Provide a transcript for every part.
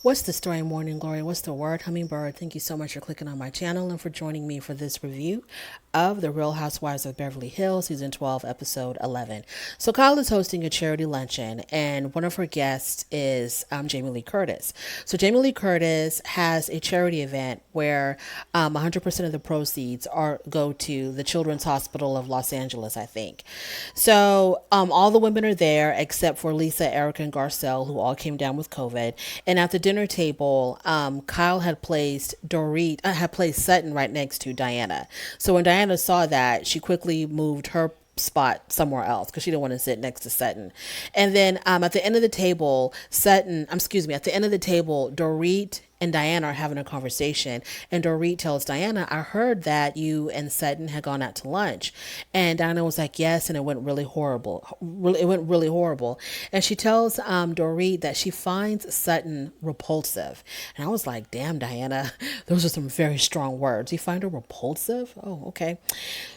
What's the story, Morning Glory? What's the word, Hummingbird? Thank you so much for clicking on my channel and for joining me for this review of The Real Housewives of Beverly Hills, Season 12, Episode 11. So Kyle is hosting a charity luncheon, and one of her guests is Jamie Lee Curtis. So Jamie Lee Curtis has a charity event where 100% of the proceeds go to the Children's Hospital of Los Angeles, I think. So all the women are there except for Lisa, Erica, and Garcelle, who all came down with COVID. And at the dinner table, Kyle had placed Sutton right next to Diana. So when Diana saw that, she quickly moved her spot somewhere else because she didn't want to sit next to Sutton. And then at the end of the table, Dorit and Diana are having a conversation, and Dorit tells Diana, I heard that you and Sutton had gone out to lunch. And Diana was like, yes, and it went really horrible. It went really horrible. And she tells Dorit that she finds Sutton repulsive. And I was like, damn, Diana, those are some very strong words. You find her repulsive? Oh, okay.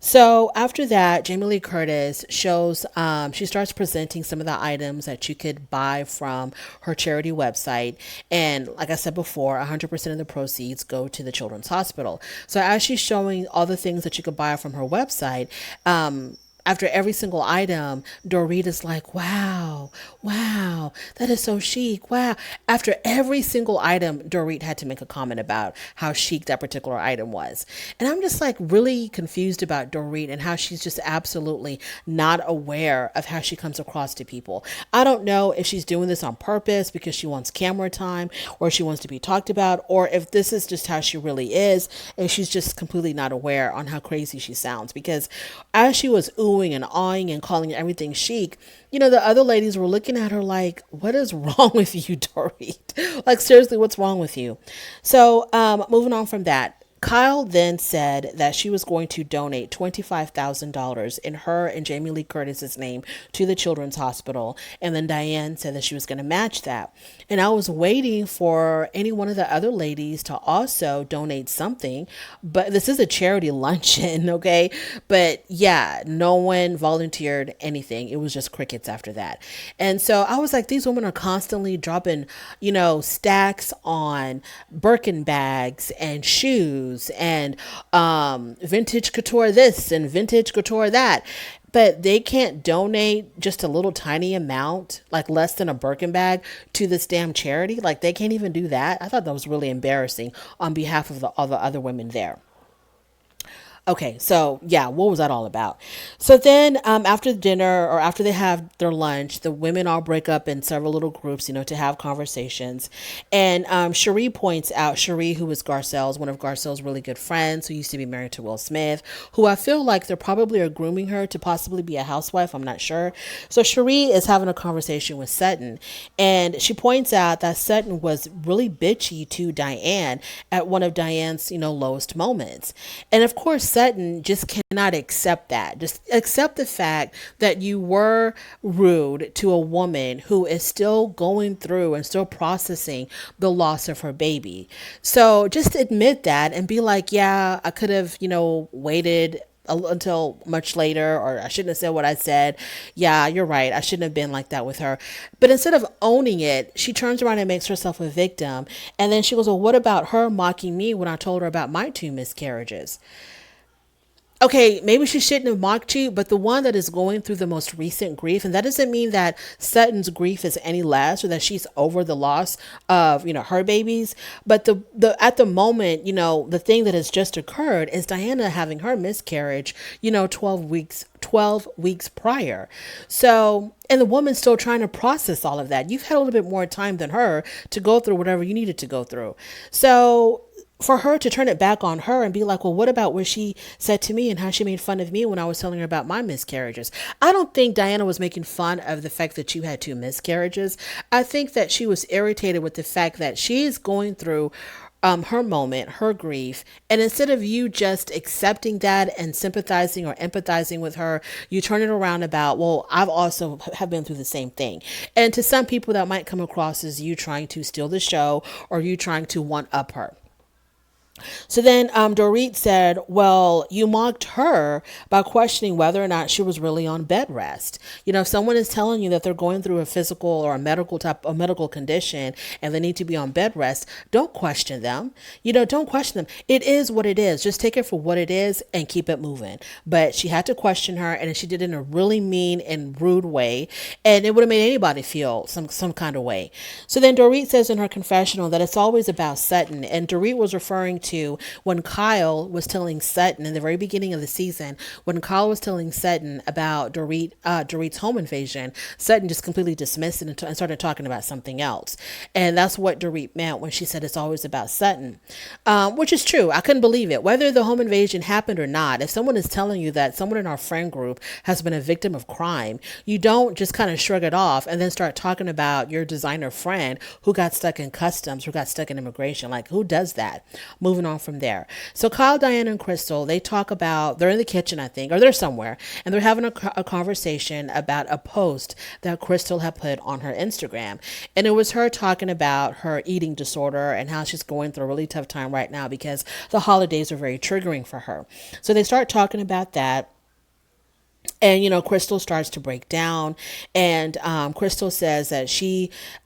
So after that, Jamie Lee Curtis shows, she starts presenting some of the items that you could buy from her charity website. And like I said before, 100% of the proceeds go to the Children's Hospital. So as she's showing all the things that you could buy from her website, after every single item, Dorit is like, wow, wow, that is so chic. Wow. After every single item, Dorit had to make a comment about how chic that particular item was. And I'm just like really confused about Dorit and how she's just absolutely not aware of how she comes across to people. I don't know if she's doing this on purpose because she wants camera time or she wants to be talked about, or if this is just how she really is and she's just completely not aware on how crazy she sounds. Because as she was oohing and awing and calling everything chic, the other ladies were looking at her like, what is wrong with you, Dorit? Like, seriously, what's wrong with you? So moving on from that, Kyle then said that she was going to donate $25,000 in her and Jamie Lee Curtis's name to the Children's Hospital. And then Diane said that she was going to match that. And I was waiting for any one of the other ladies to also donate something. But this is a charity luncheon, okay? But yeah, no one volunteered anything. It was just crickets after that. And so I was like, these women are constantly dropping, stacks on Birkin bags and shoes and vintage couture this and vintage couture that, but they can't donate just a little tiny amount, like less than a Birkin bag, to this damn charity. Like, they can't even do that. I thought that was really embarrassing on behalf of all the other women there. Okay, so yeah, what was that all about? So then after dinner, or after they have their lunch, the women all break up in several little groups, to have conversations. And Cherie points out, Cherie, who is Garcelle's, one of Garcelle's really good friends, who used to be married to Will Smith, who I feel like they probably are grooming her to possibly be a housewife. I'm not sure. So Cherie is having a conversation with Sutton, and she points out that Sutton was really bitchy to Diane at one of Diane's, lowest moments. And of course, Sutton just cannot accept that. Just accept the fact that you were rude to a woman who is still going through and still processing the loss of her baby. So just admit that and be like, yeah, I could have, waited until much later, or I shouldn't have said what I said. Yeah, you're right. I shouldn't have been like that with her. But instead of owning it, she turns around and makes herself a victim. And then she goes, well, what about her mocking me when I told her about my two miscarriages? Okay, maybe she shouldn't have mocked you, but the one that is going through the most recent grief, and that doesn't mean that Sutton's grief is any less or that she's over the loss of, her babies. But the at the moment, the thing that has just occurred is Diana having her miscarriage, 12 weeks prior. So, and the woman's still trying to process all of that. You've had a little bit more time than her to go through whatever you needed to go through. So for her to turn it back on her and be like, well, what about what she said to me and how she made fun of me when I was telling her about my miscarriages? I don't think Diana was making fun of the fact that you had two miscarriages. I think that she was irritated with the fact that she is going through her moment, her grief. And instead of you just accepting that and sympathizing or empathizing with her, you turn it around about, well, I've also have been through the same thing. And to some people that might come across as you trying to steal the show or you trying to one up her. So then Dorit said, well, you mocked her by questioning whether or not she was really on bed rest. If someone is telling you that they're going through a physical or a medical condition and they need to be on bed rest, don't question them. Don't question them. It is what it is. Just take it for what it is and keep it moving. But she had to question her, and she did it in a really mean and rude way, and it would have made anybody feel some kind of way. So then Dorit says in her confessional that it's always about Sutton, and Dorit was referring to when Kyle was telling Sutton in the very beginning of the season, when Kyle was telling Sutton about Dorit's home invasion. Sutton just completely dismissed it and started talking about something else, and that's what Dorit meant when she said it's always about Sutton, which is true. I couldn't believe it. Whether the home invasion happened or not, if someone is telling you that someone in our friend group has been a victim of crime, you don't just kind of shrug it off and then start talking about your designer friend who got stuck in customs, who got stuck in immigration. Like, who does that? Moving on from there. So Kyle, Diana, and Crystal, they talk about, they're in the kitchen, I think, or they're somewhere, and they're having a conversation about a post that Crystal had put on her Instagram. And it was her talking about her eating disorder and how she's going through a really tough time right now because the holidays are very triggering for her. So they start talking about that. And Crystal starts to break down, and Crystal says that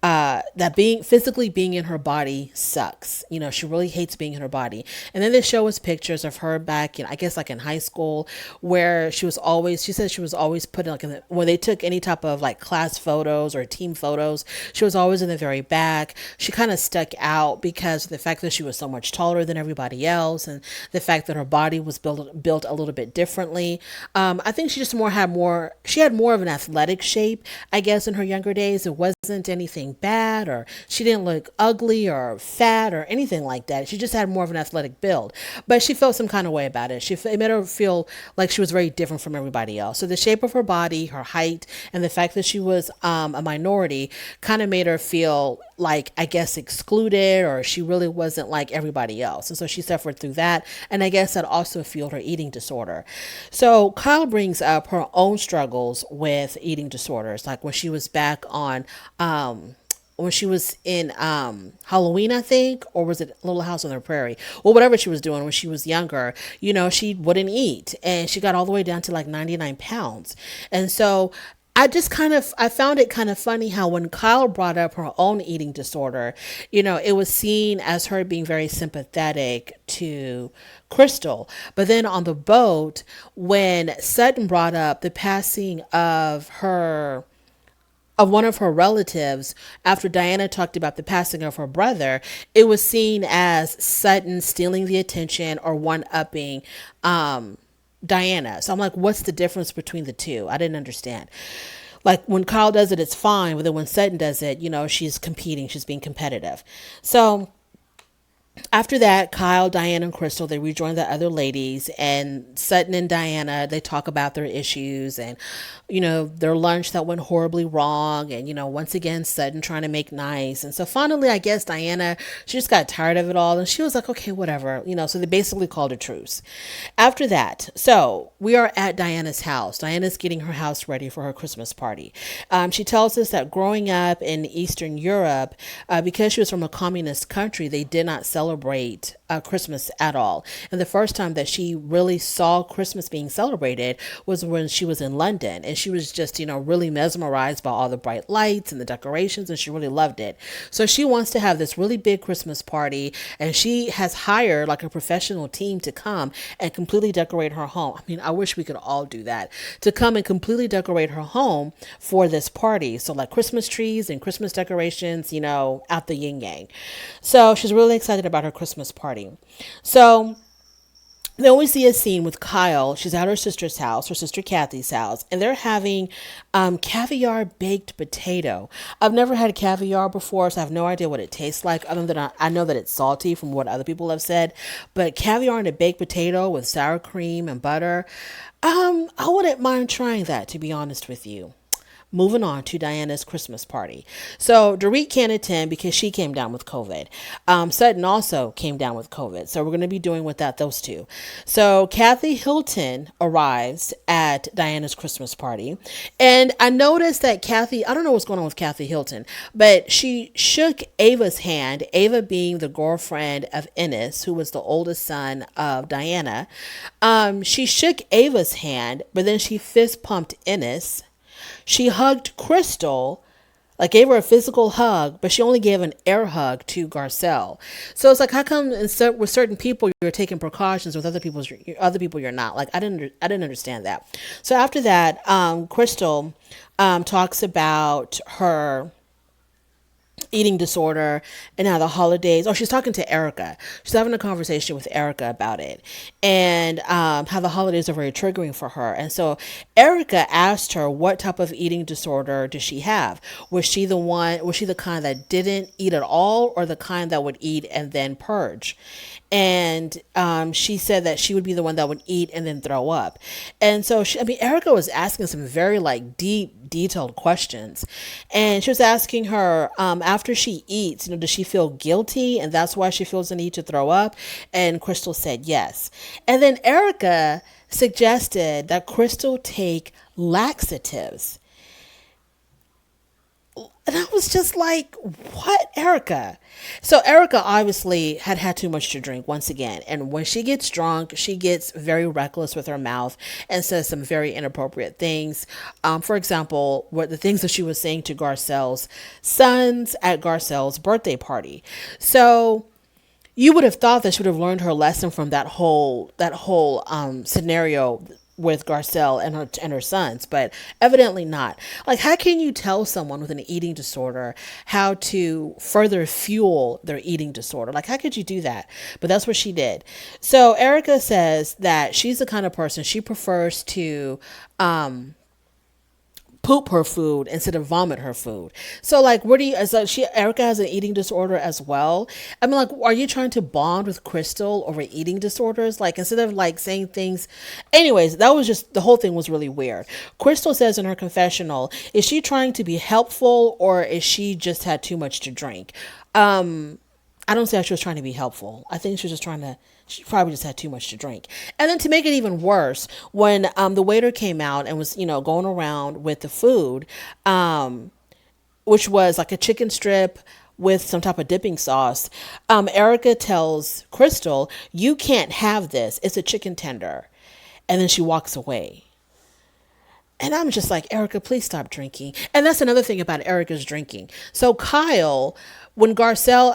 that being in her body sucks. She really hates being in her body. And then they show us pictures of her back in, I guess, like in high school, where she said she was always put in, like, when they took any type of like class photos or team photos, she was always in the very back. She kind of stuck out because of the fact that she was so much taller than everybody else, and the fact that her body was built a little bit differently. I think she had more of an athletic shape, I guess, in her younger days. It wasn't anything bad, or she didn't look ugly or fat or anything like that. She just had more of an athletic build, but she felt some kind of way about it. It made her feel like she was very different from everybody else. So the shape of her body, her height, and the fact that she was a minority kind of made her feel like, I guess, excluded, or she really wasn't like everybody else. And so she suffered through that. And I guess that also fueled her eating disorder. So Kyle brings up her own struggles with eating disorders, like when she was back on, when she was in Halloween, I think, or was it Little House on the Prairie, or whatever she was doing when she was younger. She wouldn't eat, and she got all the way down to like 99 pounds. And so I found it kind of funny how when Kyle brought up her own eating disorder, it was seen as her being very sympathetic to Crystal. But then on the boat, when Sutton brought up the passing of one of her relatives, after Diana talked about the passing of her brother, it was seen as Sutton stealing the attention or one-upping Diana. So I'm like, what's the difference between the two? I didn't understand. Like, when Kyle does it, it's fine. But then when Sutton does it, she's competing. She's being competitive. So after that, Kyle, Diana, and Crystal, they rejoin the other ladies, and Sutton and Diana, they talk about their issues and, their lunch that went horribly wrong. And, once again, Sutton trying to make nice. And so finally, I guess Diana, she just got tired of it all, and she was like, okay, whatever, so they basically called a truce. After that, so we are at Diana's house. Diana's getting her house ready for her Christmas party. She tells us that growing up in Eastern Europe, because she was from a communist country, they did not celebrate Christmas at all. And the first time that she really saw Christmas being celebrated was when she was in London, and she was just, really mesmerized by all the bright lights and the decorations, and she really loved it. So she wants to have this really big Christmas party, and she has hired like a professional team to come and completely decorate her home. I mean, I wish we could all do that, to come and completely decorate her home for this party. So like Christmas trees and Christmas decorations, out the yin yang. So she's really excited about her Christmas party. So then we see a scene with Kyle. She's at her sister's house, her sister Kathy's house, and they're having caviar baked potato. I've never had caviar before, so I have no idea what it tastes like, other than I know that it's salty from what other people have said. But caviar and a baked potato with sour cream and butter, I wouldn't mind trying that, to be honest with you. Moving on to Diana's Christmas party. So Dorit can't attend because she came down with COVID. Sutton also came down with COVID. So we're going to be doing without those two. So Kathy Hilton arrives at Diana's Christmas party. And I noticed that Kathy, I don't know what's going on with Kathy Hilton, but she shook Ava's hand, Ava being the girlfriend of Ennis, who was the oldest son of Diana. She shook Ava's hand, but then she fist pumped Ennis. She hugged Crystal, like gave her a physical hug, but she only gave an air hug to Garcelle. So it's like, how come with certain people you're taking precautions, with other people you're not? Like I didn't understand that. So after that, Crystal talks about her eating disorder and how the holidays, or she's talking to Erica. She's having a conversation with Erica about it, and how the holidays are very triggering for her. And so Erica asked her what type of eating disorder does she have. Was she the kind that didn't eat at all, or the kind that would eat and then purge? And she said that she would be the one that would eat and then throw up. And so Erica was asking some very like deep, detailed questions. And she was asking her, after she eats, does she feel guilty? And that's why she feels the need to throw up? And Crystal said yes. And then Erica suggested that Crystal take laxatives. And I was just like, what, Erica? So Erica obviously had too much to drink once again. And when she gets drunk, she gets very reckless with her mouth and says some very inappropriate things. For example, what the things that she was saying to Garcelle's sons at Garcelle's birthday party. So you would have thought that she would have learned her lesson from that whole scenario with Garcelle and her sons, but evidently not. Like, how can you tell someone with an eating disorder how to further fuel their eating disorder? Like, how could you do that? But that's what she did. So Erica says that she's the kind of person, she prefers to poop her food instead of vomit her food. So like, Erica has an eating disorder as well. I mean, like, are you trying to bond with Crystal over eating disorders? Like, instead of like saying things, anyways, that was just, the whole thing was really weird. Crystal says in her confessional, is she trying to be helpful, or is she just had too much to drink? I don't say that she was trying to be helpful. I think she probably just had too much to drink. And then to make it even worse, when the waiter came out and was, going around with the food, which was like a chicken strip with some type of dipping sauce, Erica tells Crystal, you can't have this. It's a chicken tender. And then she walks away. And I'm just like, Erica, please stop drinking. And that's another thing about Erica's drinking. So Kyle, when Garcelle,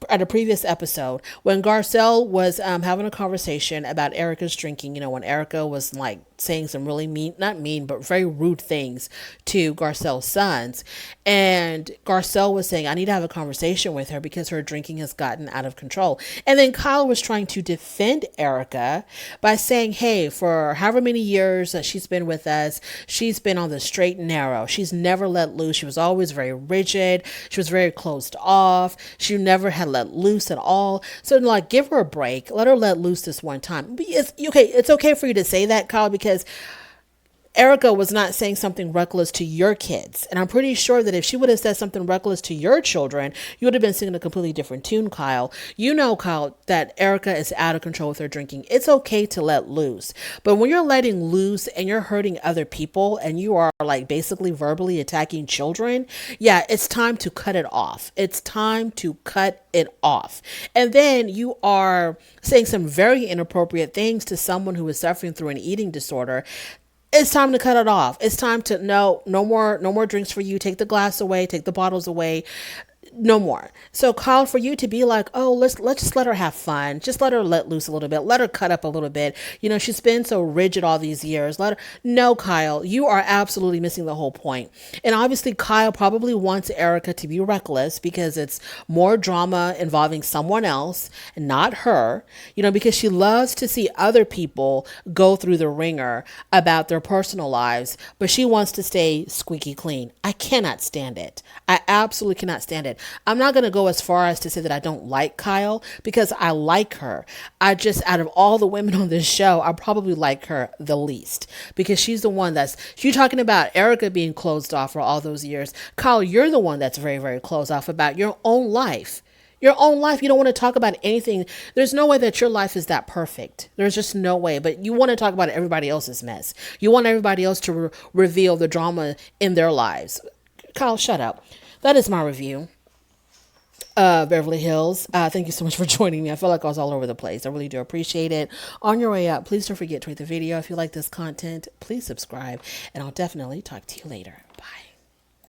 at a previous episode, when Garcelle was having a conversation about Erica's drinking, when Erica was like saying some really not mean, but very rude things to Garcelle's sons. And Garcelle was saying, I need to have a conversation with her because her drinking has gotten out of control. And then Kyle was trying to defend Erica by saying, hey, for however many years that she's been with us, she's been on the straight and narrow. She's never let loose. She was always very rigid. She was very closed off. She never had let loose at all. So like, give her a break. Let her let loose this one time. It's okay for you to say that, Kyle, because Erica was not saying something reckless to your kids. And I'm pretty sure that if she would have said something reckless to your children, you would have been singing a completely different tune, Kyle. You know, Kyle, that Erica is out of control with her drinking. It's okay to let loose. But when you're letting loose and you're hurting other people and you are like basically verbally attacking children, yeah, it's time to cut it off. It's time to cut it off. And then you are saying some very inappropriate things to someone who is suffering through an eating disorder. It's time to cut it off. It's time to no more drinks for you. Take the glass away, take the bottles away. No more. So Kyle, for you to be like, oh, let's just let her have fun. Just let her let loose a little bit. Let her cut up a little bit. She's been so rigid all these years. No, Kyle, you are absolutely missing the whole point. And obviously Kyle probably wants Erica to be reckless because it's more drama involving someone else and not her, because she loves to see other people go through the ringer about their personal lives, but she wants to stay squeaky clean. I cannot stand it. I absolutely cannot stand it. I'm not going to go as far as to say that I don't like Kyle, because I like her. I just, out of all the women on this show, I probably like her the least, because she's the one that's, you're talking about Erica being closed off for all those years. Kyle, you're the one that's very, very closed off about your own life. Your own life. You don't want to talk about anything. There's no way that your life is that perfect. There's just no way. But you want to talk about everybody else's mess. You want everybody else to reveal the drama in their lives. Kyle, shut up. That is my review. Beverly Hills. Thank you so much for joining me. I feel like I was all over the place. I really do appreciate it. On your way up, please don't forget to rate the video. If you like this content, please subscribe. And I'll definitely talk to you later. Bye.